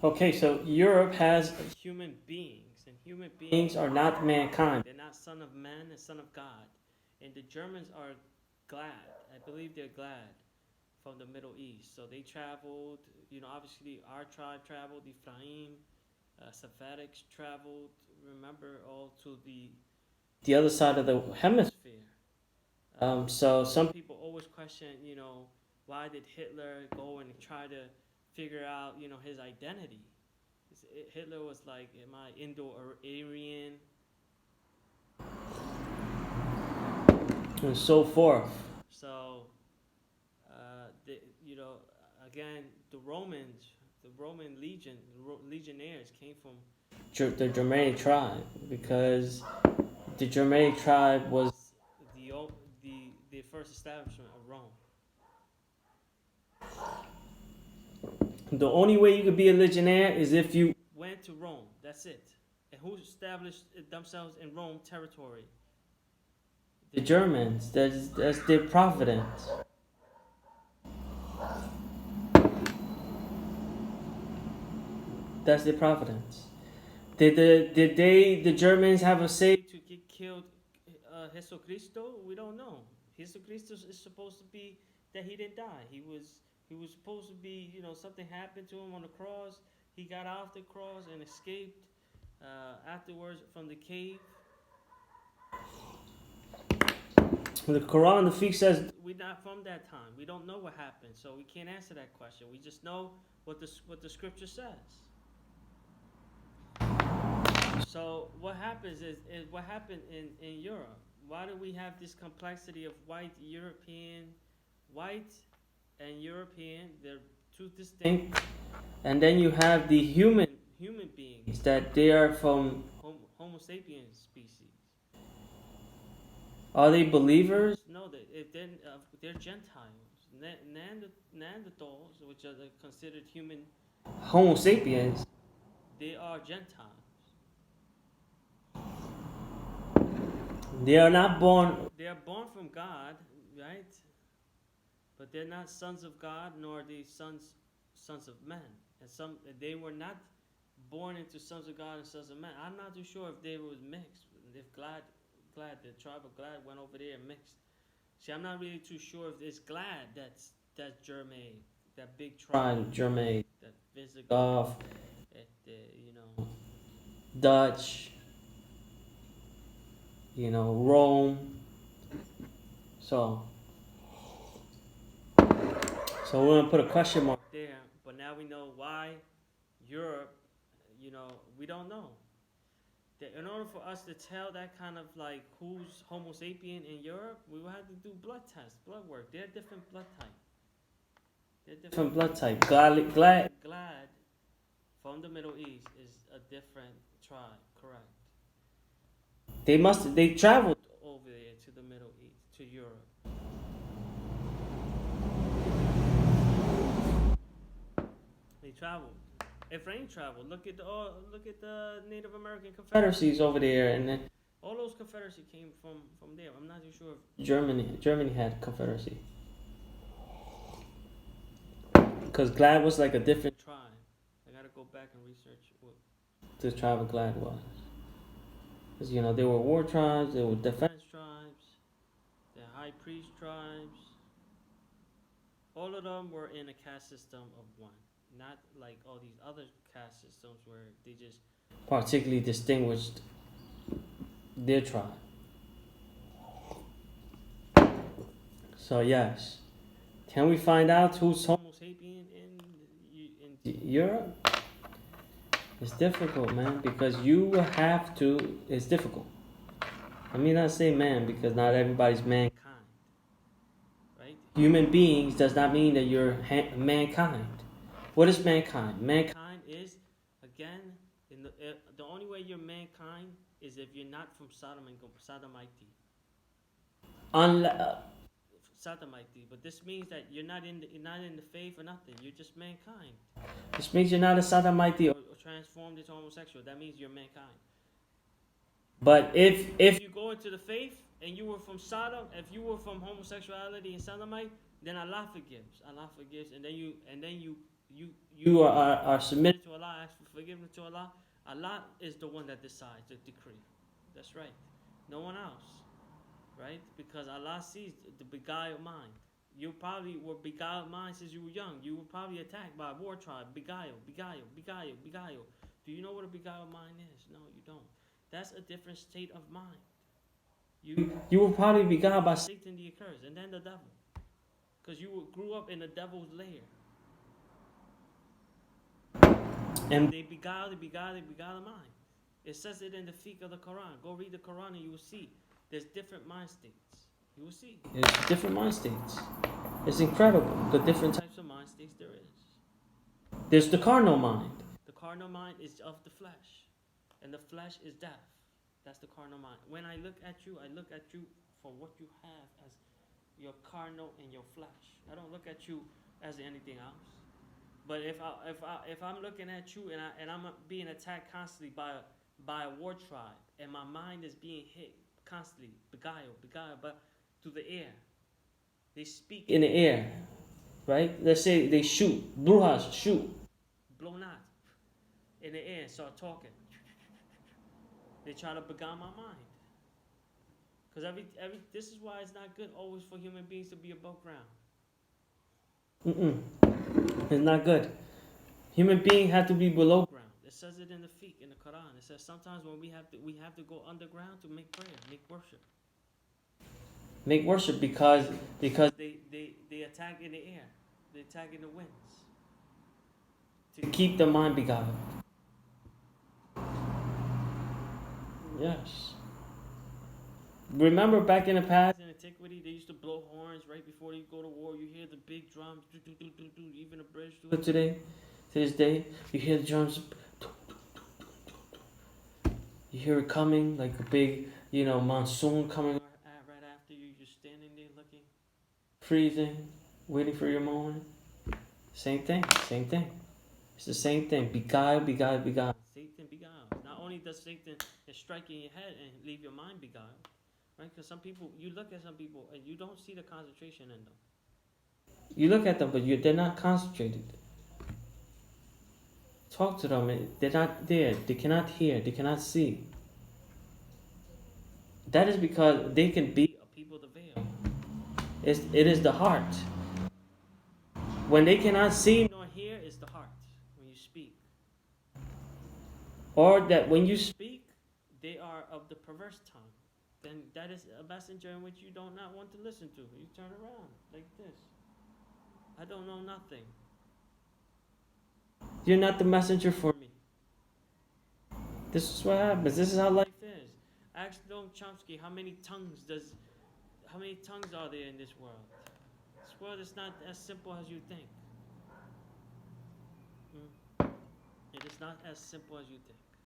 Okay, so Europe has human beings, and human beings are not mankind. They're not son of man and son of God. And the Germans are glad. I believe they're glad from the Middle East. So they traveled, obviously our tribe traveled, Ephraim, Sapphics traveled, remember, all to the other side of the hemisphere. So some people always question, why did Hitler go and try to figure out, his identity? Hitler was like, am I Indo-Aryan, and so forth. So, the, you know, again, the Roman legionnaires came from the Germanic tribe because the Germanic tribe was the the first establishment of Rome. The only way you could be a legionnaire is if you went to Rome. That's it. And who established themselves in Rome territory? The Germans. That's their providence. That's their providence. Did the Germans have a say to get killed Jesucristo? We don't know. Jesucristo is supposed to be that he didn't die. He was supposed to be, something happened to him on the cross. He got off the cross and escaped afterwards from the cave. The Quran, the fiqh says we're not from that time. We don't know what happened, so we can't answer that question. We just know what the scripture says. So what happens is what happened in Europe. Why do we have this complexity of white and European? They're two distinct. And then you have the human beings that they are from Homo sapiens species. Are they believers? No, they're Gentiles. Neanderthals, which are considered human Homo sapiens, they are Gentiles. They are not born. They are born from God, right? But they're not sons of God, nor are they sons of men. And they were not born into sons of God and sons of men. I'm not too sure if they was mixed. If the tribe of Glad went over there and mixed. See, I'm not really too sure if it's Glad that's Germain, that big tribe Germain, that Visigoth, Dutch, Rome. So we're gonna put a question mark there. But now we know why Europe. We don't know. In order for us to tell that kind of like who's Homo sapien in Europe, we will have to do blood tests, blood work. They're different blood type. Glad from the Middle East is a different tribe, correct? They traveled over there to the Middle East, to Europe. They traveled. Ephraim traveled. Look at the Native American confederacies over there, and then all those confederacy came from there. I'm not too sure if Germany had confederacy, because Glad was like a different tribe. I gotta go back and research what the tribe of Glad was. Because they were war tribes, they were defense tribes, they're high priest tribes. All of them were in a caste system of one, not like all these other caste systems where they just particularly distinguished their tribe. So yes, can we find out who's Homo sapien in Europe? It's difficult, man, because you have to. It's difficult. Let me not say man because not everybody's mankind, right? Human beings does not mean that you're mankind. What is mankind? Mankind is, again, the only way you're mankind is if you're not from Sodom and Sodomite. Sodomite, but this means that you're not in the faith or nothing. You're just mankind. This means you're not a Sodomite or transformed into homosexual. That means you're mankind. But if you go into the faith and you were from Sodom, if you were from homosexuality and sodomite, then Allah forgives. Allah forgives, and then you you are submitted to Allah, ask for forgiveness to Allah. Allah is the one that decides the decree. That's right. No one else. Right? Because Allah sees the beguiled mind. You probably were beguiled mind since you were young. You were probably attacked by a war tribe. Beguiled. Do you know what a beguiled mind is? No, you don't. That's a different state of mind. You were probably beguiled by Satan the accursed, and then the devil. Because you grew up in the devil's lair. And they beguile the mind. It says it in the fiqh of the Quran. Go read the Quran and you will see. There's different mind states. You will see. There's different mind states. It's incredible the different types of mind states there is. There's the carnal mind. The carnal mind is of the flesh. And the flesh is death. That's the carnal mind. When I look at you for what you have as your carnal and your flesh. I don't look at you as anything else. But if I'm looking at you and I'm being attacked constantly by a war tribe and my mind is being hit constantly, beguiled, but through the air. They speak in the air, right? Let's say they shoot, brujas shoot, blow not in the air, start talking. They try to beguile my mind. Because this is why it's not good always for human beings to be above ground. It's not good. Human beings have to be below ground. It says it in the fiqh, in the Quran. It says sometimes when we have to go underground to make prayer, make worship. Make worship because they attack in the air. They attack in the winds. To keep the mind beguiled. Yes. Remember back in the past, in antiquity, they used to blow horns right before they go to war. You hear the big drums, even the British do it today. To this day, you hear the drums. You hear it coming, like a big, monsoon coming right after you. You're standing there looking, freezing, waiting for your moment. Same thing. It's the same thing. Beguile. Satan beguiles. Not only does Satan strike in your head and leave your mind beguiled, right? Because some people, you look at some people and you don't see the concentration in them. You look at them, but they're not concentrated. Talk to them, and they're not there. They cannot hear. They cannot see. That is because they can be a people of the veil. It is the heart. When they cannot see nor hear, it's the heart. When you speak. Or that when you speak, they are of the perverse tongue. Then that is a messenger in which you do not want to listen to. You turn around like this. I don't know nothing. You're not the messenger for me. This is what happens. This is how life is. Ask Noam Chomsky how many tongues are there in this world? This world is not as simple as you think. It is not as simple as you think.